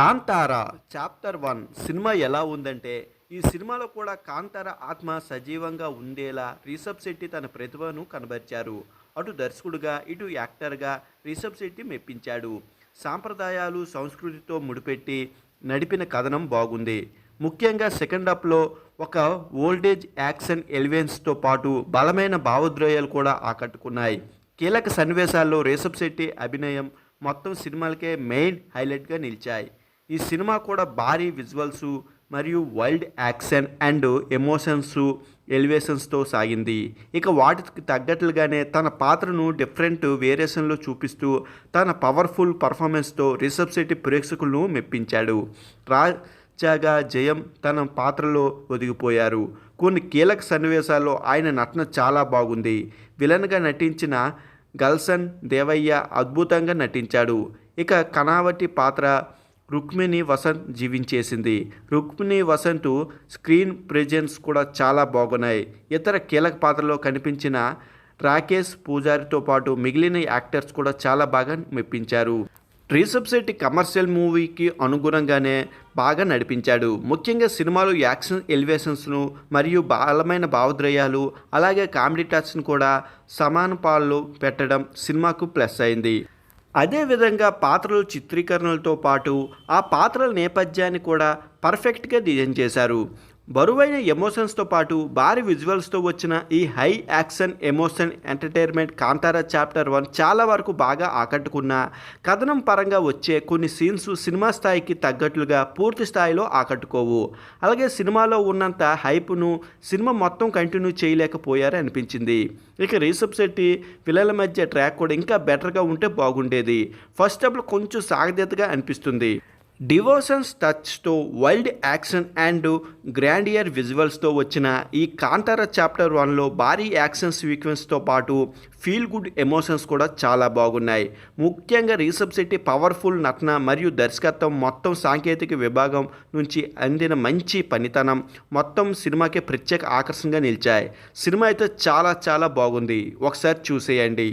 Kantara chapter 1 cinema ఎలా ఉందంటే, ఈ సినిమాలో కూడా కాంతార ఆత్మ సజీవంగా ఉండేలా రిషబ్ శెట్టి తన ప్రతిభను కనబరిచారు. అటు దర్శకుడిగా, ఇటు యాక్టర్గా రిషబ్ శెట్టి మెప్పించాడు. సాంప్రదాయాలు, సంస్కృతితో ముడిపెట్టి నడిపిన కథనం బాగుంది. ముఖ్యంగా సెకండ్ హాఫ్లో ఒక ఓల్డేజ్ యాక్షన్ ఎలివెన్స్తో పాటు బలమైన భావోద్రేయాలు కూడా ఆకట్టుకున్నాయి. కీలక సన్నివేశాల్లో రిషబ్ శెట్టి అభినయం మొత్తం సినిమాలకే మెయిన్ హైలైట్గా నిలిచాయి. ఈ సినిమా కూడా భారీ విజువల్స్ మరియు వైల్డ్ యాక్షన్ అండ్ ఎమోషన్స్ ఎలివేషన్స్తో సాగింది. ఇక వాటికి తగ్గట్లుగానే తన పాత్రను డిఫరెంట్ వేరియేషన్లో చూపిస్తూ తన పవర్ఫుల్ పర్ఫార్మెన్స్తో రిషబ్ శెట్టి ప్రేక్షకులను మెప్పించాడు. రాజాగా జయం తన పాత్రలో ఒదిగిపోయారు. కొన్ని కీలక సన్నివేశాల్లో ఆయన నటన చాలా బాగుంది. విలన్గా నటించిన గల్సన్ దేవయ్య అద్భుతంగా నటించాడు. ఇక కనావటి పాత్ర రుక్మిణి వసంత్ జీవించేసింది. రుక్మిణి వసంత్ స్క్రీన్ ప్రెజెన్స్ కూడా చాలా బాగున్నాయి. ఇతర కీలక పాత్రలో కనిపించిన రాకేష్ పూజారితో పాటు మిగిలిన యాక్టర్స్ కూడా చాలా బాగా మెప్పించారు. రిషబ్ శెట్టి కమర్షియల్ మూవీకి అనుగుణంగానే బాగా నడిపించాడు. ముఖ్యంగా సినిమాలో యాక్షన్ ఎలివేషన్స్ను మరియు బలమైన భావోద్రేయాలు అలాగే కామెడీ టచ్ను కూడా సమాన పాల్లో పెట్టడం సినిమాకు ప్లస్ అయింది. అదేవిధంగా పాత్రల చిత్రీకరణలతో పాటు ఆ పాత్రల నేపథ్యాన్ని కూడా పర్ఫెక్ట్గా డిజైన్ చేశారు. బరువైన ఎమోషన్స్తో పాటు భారీ విజువల్స్తో వచ్చిన ఈ high action emotion entertainment Kantara chapter 1 చాలా వరకు బాగా ఆకట్టుకున్న కథనం పరంగా వచ్చే కొన్ని సీన్స్ సినిమా స్థాయికి తగ్గట్లుగా పూర్తి స్థాయిలో ఆకట్టుకోవు. అలాగే సినిమాలో ఉన్నంత హైప్ను సినిమా మొత్తం కంటిన్యూ చేయలేకపోయారు అనిపించింది. ఇక రిషబ్ శెట్టి పిల్లల మధ్య ట్రాక్ కూడా ఇంకా బెటర్గా ఉంటే బాగుండేది. ఫస్ట్ హాఫ్లో కొంచెం సాగదీతగా అనిపిస్తుంది. డివోషన్స్ టచ్తో వైల్డ్ యాక్షన్ అండ్ గ్రాండియర్ విజువల్స్తో వచ్చిన ఈ కాంతారా చాప్టర్ 1లో భారీ యాక్షన్ సీక్వెన్స్తో పాటు ఫీల్ గుడ్ ఎమోషన్స్ కూడా చాలా బాగున్నాయి. ముఖ్యంగా రిషబ్ శెట్టి పవర్ఫుల్ నటన మరియు దర్శకత్వం మొత్తం సాంకేతిక విభాగం నుంచి అందిన మంచి పనితనం మొత్తం సినిమాకి ప్రత్యేక ఆకర్షణగా నిలిచాయి. సినిమా అయితే చాలా చాలా బాగుంది. ఒకసారి చూసేయండి.